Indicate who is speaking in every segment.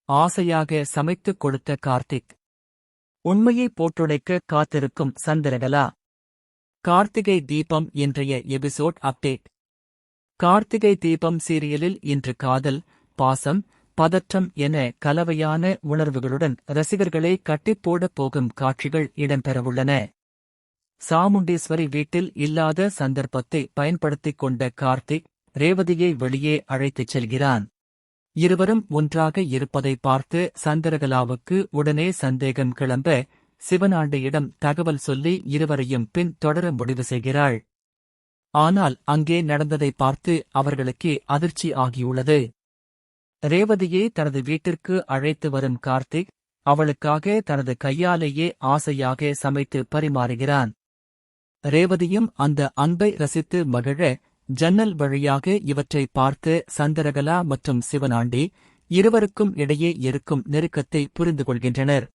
Speaker 1: ஆசையாக சமைத்துக் கொடுத்த கார்த்திக். உண்மையை போட்டுடைக்க காத்திருக்கும் சந்திரகலா. கார்த்திகை தீபம் இன்றைய எபிசோட் அப்டேட். கார்த்திகை தீபம் சீரியலில் இன்று காதல், பாசம், பதற்றம் என கலவையான உணர்வுகளுடன் ரசிகர்களை கட்டிப்போடப் போகும் காட்சிகள் இடம்பெறவுள்ளன. சாமுண்டீஸ்வரி வீட்டில் இல்லாத சந்தர்ப்பத்தை பயன்படுத்திக் கொண்ட கார்த்திக் ரேவதியை வெளியே அழைத்துச் செல்கிறான். இருவரும் ஒன்றாக இருப்பதை பார்த்து சந்திரகலாவுக்கு உடனே சந்தேகம் கிளம்ப சிவனாண்டியிடம் தகவல் சொல்லி இருவரையும் பின் தொடர முடிவு செய்கிறாள். ஆனால் அங்கே நடந்ததை பார்த்து அவர்களுக்கே அதிர்ச்சி ஆகியுள்ளது. ரேவதியை தனது வீட்டிற்கு அழைத்து வரும் கார்த்திக் அவளுக்காக தனது கையாலேயே ஆசையாக சமைத்து பரிமாறுகிறான். ரேவதியும் அந்த அன்பை ரசித்து மகிழ ஜன்னல் வழியாக இவற்றை பார்த்து சந்திரகலா மற்றும் சிவனாண்டி இருவருக்கும் இடையே இருக்கும் நெருக்கத்தை புரிந்து கொள்கின்றனர்.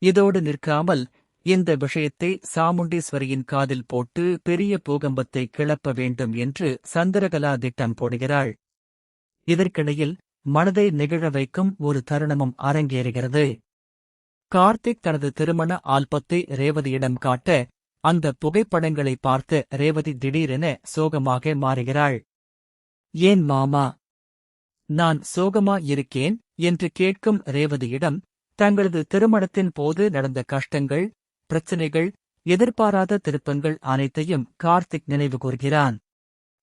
Speaker 1: இதோடு நிற்காமல் இந்த விஷயத்தை சாமுண்டீஸ்வரியின் காதில் போட்டு பெரிய பூகம்பத்தை கிளப்ப வேண்டும் என்று சந்திரகலா திட்டம் போடுகிறாள். இதற்கிடையில் மனதை நெகிழ வைக்கும் ஒரு தருணமும் அரங்கேறுகிறது. கார்த்திக் தனது திருமண ஆல்பத்தை ரேவதியிடம் காட்ட அந்த புகைப்படங்களை பார்த்த ரேவதி திடீரென சோகமாக மாறுகிறாள். ஏன் மாமா, நான் சோகமா இருக்கேன் என்று கேட்கும் ரேவதியிடம் தங்களது திருமணத்தின் போது நடந்த கஷ்டங்கள், பிரச்சினைகள், எதிர்பாராத திருப்பங்கள் அனைத்தையும் கார்த்திக் நினைவு கூர்கிறான்.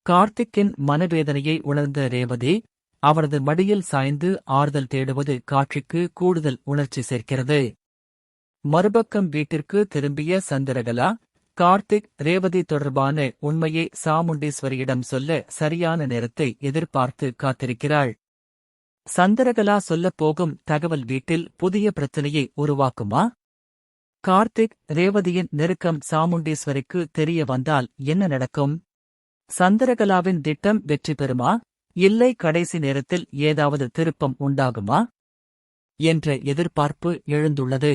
Speaker 1: கார்த்திக்கின் மனவேதனையை உணர்ந்த ரேவதி அவரது மடியில் சாய்ந்து ஆறுதல் தேடுவது காட்சிக்கு கூடுதல் உணர்ச்சி சேர்க்கிறது. மறுபக்கம் வீட்டிற்கு திரும்பிய சந்திரகலா கார்த்திக் ரேவதி தொடர்பான உண்மையை சாமுண்டீஸ்வரியிடம் சொல்ல சரியான நேரத்தை எதிர்பார்த்து காத்திருக்கிறாள். சந்திரகலா சொல்லப் போகும் தகவல் வீட்டில் புதிய பிரச்சனையை உருவாக்குமா? கார்த்திக் ரேவதியின் நெருக்கம் சாமுண்டீஸ்வரிக்கு தெரிய வந்தால் என்ன நடக்கும்? சந்திரகலாவின் திட்டம் வெற்றி பெறுமா, இல்லை கடைசி நேரத்தில் ஏதாவது திருப்பம் உண்டாகுமா என்ற எதிர்பார்ப்பு எழுந்துள்ளது.